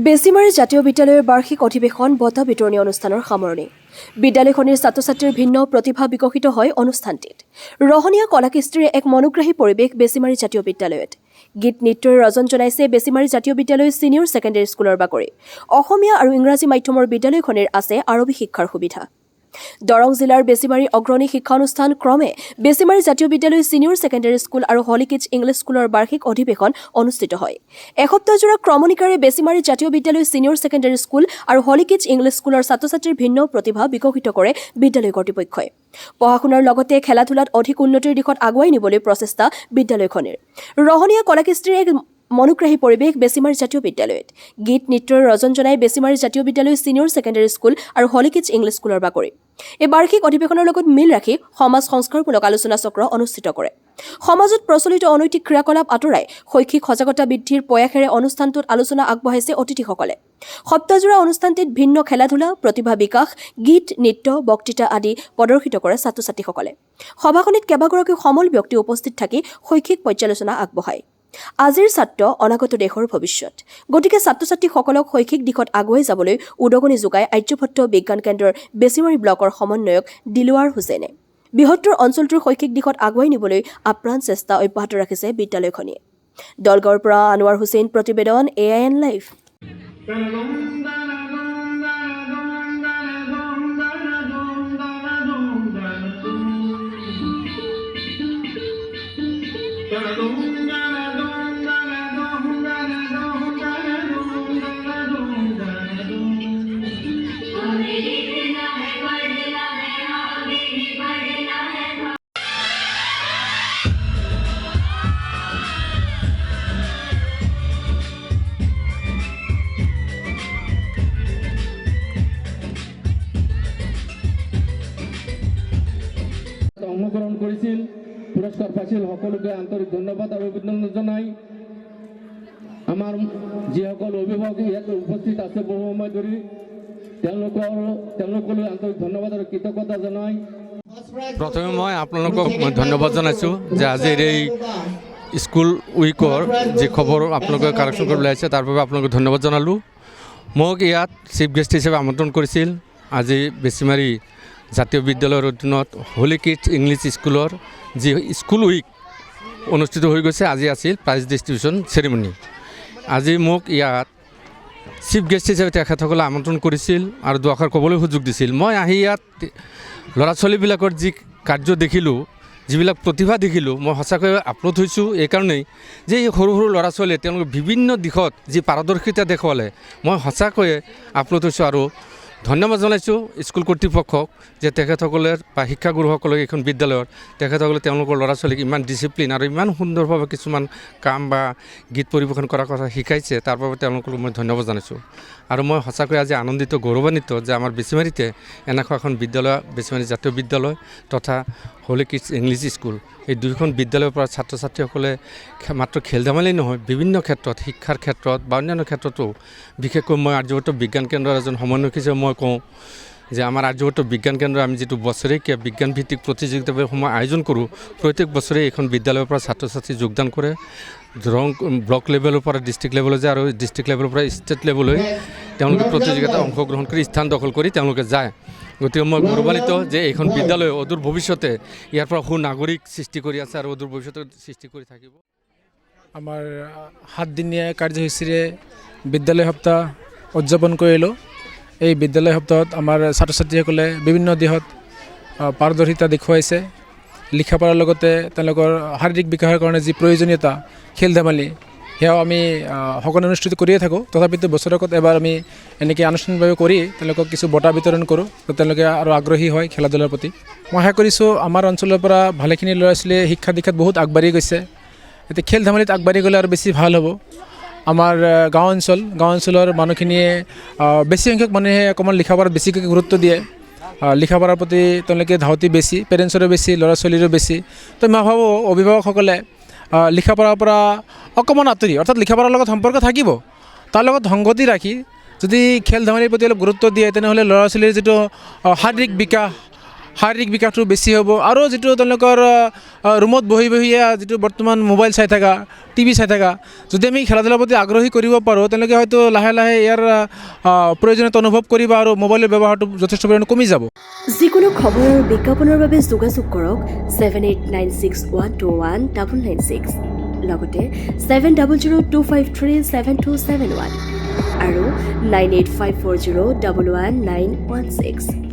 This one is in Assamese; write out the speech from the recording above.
বেছিমাৰী জাতীয় বিদ্যালয়ৰ বাৰ্ষিক অধিৱেশন বঁটা বিতৰণী অনুষ্ঠানৰ সামৰণি। বিদ্যালয়খনিৰ ছাত্ৰ ছাত্ৰীৰ ভিন্ন প্ৰতিভা বিকশিত হয় অনুষ্ঠানটিত। ৰহণীয়া কলাকৃষ্টিৰে এক মনোগ্ৰাহী পৰিৱেশ বেছিমাৰী জাতীয় বিদ্যালয়ত। গীত নৃত্যৰে ৰজন জনাইছে বেছিমাৰী জাতীয় বিদ্যালয় ছিনিয়ৰ ছেকেণ্ডেৰী স্কুলৰ বাকৰি। অসমীয়া আৰু ইংৰাজী মাধ্যমৰ বিদ্যালয়খনিৰ আছে আৰবী শিক্ষাৰ সুবিধা। দৰং জিলাৰ বেছিমাৰী অগ্ৰণী শিক্ষা অনুষ্ঠান ক্ৰমে বেছিমাৰী জাতীয় বিদ্যালয় ছিনিয়ৰ ছেকেণ্ডেৰী স্কুল আৰু হলি কিডছ ইংলিছ স্কুলৰ বাৰ্ষিক অধিৱেশন অনুষ্ঠিত হয়। এসপ্তাহজোৰা ক্ৰমণিকাৰে বেছিমাৰী জাতীয় বিদ্যালয় ছিনিয়ৰ ছেকেণ্ডেৰী স্কুল আৰু হলি কিডছ ইংলিছ স্কুলৰ ছাত্ৰ ছাত্ৰীৰ ভিন্ন প্ৰতিভা বিকশিত কৰে বিদ্যালয় কৰ্তৃপক্ষই। পঢ়া শুনাৰ লগতে খেলা ধূলাত অধিক উন্নতিৰ দিশত আগুৱাই নিবলৈ প্ৰচেষ্টা বিদ্যালয়খনিৰ। ৰহণীয়া কলাকৃষ্টিৰে এক মনোগ্ৰাহী পৰিৱেশ বেছিমাৰী জাতীয় বিদ্যালয়ত। গীত নৃত্যৰ ৰজন জনাই বেছিমাৰী জাতীয় বিদ্যালয় ছিনিয়ৰ ছেকেণ্ডেৰী স্কুল আৰু হলি কিডছ ইংলিছ স্কুলৰ বাকৰি। এই বাৰ্ষিক অধিৱেশনৰ লগত মিল ৰাখি সমাজ সংস্কাৰমূলক আলোচনা চক্ৰ অনুষ্ঠিত কৰে। সমাজত প্ৰচলিত অনৈতিক ক্ৰিয়াকলাপ আঁতৰাই শৈক্ষিক সজাগতা বৃদ্ধিৰ প্ৰয়াসেৰে অনুষ্ঠানটোত আলোচনা আগবঢ়াইছে অতিথিসকলে। সপ্তাহজোৰা অনুষ্ঠানটিত ভিন্ন খেলা ধূলা, প্ৰতিভা বিকাশ, গীত নৃত্য, বক্তৃতা আদি প্ৰদৰ্শিত কৰে ছাত্ৰ ছাত্ৰীসকলে। সভাখনিত কেইবাগৰাকীও সমল ব্যক্তি উপস্থিত থাকি শৈক্ষিক পৰ্যালোচনা আগবঢ়ায়। আজিৰ ছাত্ৰ অনাগত দেশৰ ভৱিষ্যত, গতিকে ছাত্ৰ ছাত্ৰীসকলক শৈক্ষিক দিশত আগুৱাই যাবলৈ উদগনি যোগায় আৰ্যভট্ট বিজ্ঞান কেন্দ্ৰৰ বেছিমাৰী ব্লকৰ সমন্বয়ক দিলৱাৰ হুছেইনে। বৃহত্তৰ অঞ্চলটোৰ শৈক্ষিক দিশত আগুৱাই নিবলৈ আপ্ৰাণ চেষ্টা অব্যাহত ৰাখিছে বিদ্যালয়খনিয়ে। দলগাঁৱৰ পৰা আনোৱাৰ হুছেইন, প্ৰতিবেদন AIN লাইভ। অংশগ্ৰহণ কৰিছিল, পুৰস্কাৰ পাইছিল, সকলোকে আন্তৰিক ধন্যবাদ আৰু অভিনন্দন জনাই আমাৰ যিসকল অভিভাৱক ইয়াত উপস্থিত আছে বহু সময় ধৰি তেওঁলোকলৈ আন্তৰিক ধন্যবাদ আৰু কৃতজ্ঞতা জনাই প্ৰথমে মই আপোনালোকক ধন্যবাদ জনাইছোঁ যে আজিৰ এই স্কুল উইকৰ যি খবৰ আপোনালোকে কালেকশ্যন কৰিবলৈ আহিছে তাৰ বাবে আপোনালোকক ধন্যবাদ জনালোঁ। মোক ইয়াত চিফ গেষ্ট হিচাপে আমন্ত্ৰণ কৰিছিল। আজি বেছিমাৰী জাতীয় বিদ্যালয়ৰ অধীনত হলি কিডছ ইংলিছ স্কুলৰ যি স্কুল উইক অনুষ্ঠিত হৈ গৈছে, আজি আছিল প্ৰাইজ ডিষ্ট্ৰিবিউশ্যন চেৰিমনি। আজি মোক ইয়াত চিফ গেষ্ট হিচাপে তেখেতসকলে আমন্ত্ৰণ কৰিছিল আৰু দুআষাৰ ক'বলৈ সুযোগ দিছিল। মই আহি ইয়াত ল'ৰা ছোৱালীবিলাকৰ যি কাৰ্য দেখিলোঁ, যিবিলাক প্ৰতিভা দেখিলোঁ, মই সঁচাকৈ আপ্লুত হৈছোঁ এইকাৰণেই যে এই সৰু সৰু ল'ৰা ছোৱালীয়ে তেওঁলোকে বিভিন্ন দিশত যি পাৰদৰ্শিতা দেখুৱালে, মই সঁচাকৈয়ে আপ্লুত হৈছোঁ আৰু ধন্যবাদ জনাইছোঁ স্কুল কৰ্তৃপক্ষক যে তেখেতসকলে বা শিক্ষাগুৰুসকলক এইখন বিদ্যালয়ত তেখেতসকলে তেওঁলোকৰ ল'ৰা ছোৱালীক ইমান ডিচিপ্লিন আৰু ইমান সুন্দৰভাৱে কিছুমান কাম বা গীত পৰিৱেশন কৰাৰ কথা শিকাইছে, তাৰ বাবে তেওঁলোকক মই ধন্যবাদ জনাইছোঁ। আৰু মই সঁচাকৈ আজি আনন্দিত গৌৰৱান্বিত যে আমাৰ বেছিমাৰীতে এনেকুৱা এখন বিদ্যালয়, বেছিমাৰী জাতীয় বিদ্যালয় তথা হলি কিডছ ইংলিছ স্কুল, এই দুয়োখন বিদ্যালয়ৰ পৰা ছাত্ৰ ছাত্ৰীসকলে মাত্ৰ খেল ধেমালি নহয়, বিভিন্ন ক্ষেত্ৰত শিক্ষাৰ ক্ষেত্ৰত বা অন্যান্য ক্ষেত্ৰতো, বিশেষকৈ মই আৰ্যভট্ট বিজ্ঞান কেন্দ্ৰৰ এজন সমন্বয়ক হিচাপে মই কওঁ যে আমাৰ আৰ্যভট্ট বিজ্ঞান কেন্দ্ৰ আমি যিটো বছৰেকীয়া বিজ্ঞানভিত্তিক প্ৰতিযোগিতাসমূহ আয়োজন কৰোঁ, প্ৰত্যেক বছৰে এইখন বিদ্যালয়ৰ পৰা ছাত্ৰ ছাত্ৰী যোগদান কৰে। দৰং ব্লক লেভেলৰ পৰা ডিষ্ট্ৰিক্ট লেভেললৈ যায় আৰু ডিষ্ট্ৰিক্ট লেভেলৰ পৰা ষ্টেট লেভেললৈ তেওঁলোকে প্ৰতিযোগিতাত অংশগ্ৰহণ কৰি স্থান দখল কৰি তেওঁলোকে যায়। গতিকে মই গৌৰৱান্বিত যে এইখন বিদ্যালয় অদূৰ ভৱিষ্যতে ইয়াৰ পৰা সুনাগৰিক সৃষ্টি কৰি আছে আৰু অদূৰ ভৱিষ্যতে সৃষ্টি কৰি থাকিব। আমাৰ 7 দিনীয়া কাৰ্যসূচীৰে বিদ্যালয় সপ্তাহ উদযাপন কৰিলোঁ। এই বিদ্যালয় সপ্তাহত আমাৰ ছাত্ৰ ছাত্ৰীসকলে বিভিন্ন দিশত পাৰদৰ্শিতা দেখুৱাইছে। লিখা পঢ়াৰ লগতে তেওঁলোকৰ শাৰীৰিক বিকাশৰ কাৰণে যি প্ৰয়োজনীয়তা খেল ধেমালি, সেয়াও আমি সকলো অনুষ্ঠিত কৰিয়ে থাকোঁ। তথাপিতো বছৰেকত এবাৰ আমি এনেকৈ আনুষ্ঠানিকভাৱে কৰি তেওঁলোকক কিছু বঁটা বিতৰণ কৰোঁ, তো তেওঁলোকে আৰু আগ্ৰহী হয় খেলা ধূলাৰ প্ৰতি। মই আশা কৰিছোঁ আমাৰ অঞ্চলৰ পৰা ভালেখিনি ল'ৰা ছোৱালীয়ে শিক্ষা দীক্ষাত বহুত আগবাঢ়ি গৈছে। এতিয়া খেল ধেমালিত আগবাঢ়ি গ'লে আৰু বেছি ভাল হ'ব। আমাৰ গাঁও অঞ্চলৰ মানুহখিনিয়ে বেছি সংখ্যক মানুহে অকণমান লিখা পঢ়াত বেছিকৈ গুৰুত্ব দিয়ে। লিখা পঢ়াৰ প্ৰতি তেওঁলোকে ধাউতি বেছি, পেৰেণ্টছৰো বেছি, ল'ৰা ছোৱালীৰো বেছি। তো মই ভাবোঁ অভিভাৱকসকলে লিখা পঢ়াৰ পৰা অকণমান আঁতৰি, অৰ্থাৎ লিখা পঢ়াৰ লগত সম্পৰ্ক থাকিব, তাৰ লগত সংগতি ৰাখি যদি খেল ধেমালিৰ প্ৰতি অলপ গুৰুত্ব দিয়ে, তেনেহ'লে ল'ৰা ছোৱালীৰ যিটো শাৰীৰিক বিকাশ, শাৰীৰিক বিকাশটো বেছি হ'ব আৰু যিটো তেওঁলোকৰ ৰুমত বহি বহিয়ে যিটো বৰ্তমান মোবাইল চাই থকা টিভি চাই থকা যদি আমি খেলা ধূলাৰ প্ৰতি আগ্ৰহী কৰিব পাৰোঁ তেওঁলোকে হয়তো লাহে লাহে ইয়াৰ প্ৰয়োজনীয়তা অনুভৱ কৰিব আৰু মোবাইলৰ ব্যৱহাৰটো যথেষ্ট পৰিমাণে কমি যাব যিকোনো খবৰ আৰু বিজ্ঞাপনৰ বাবে যোগাযোগ কৰক 7896121996 লগতে 7002537271 আৰু 9854011916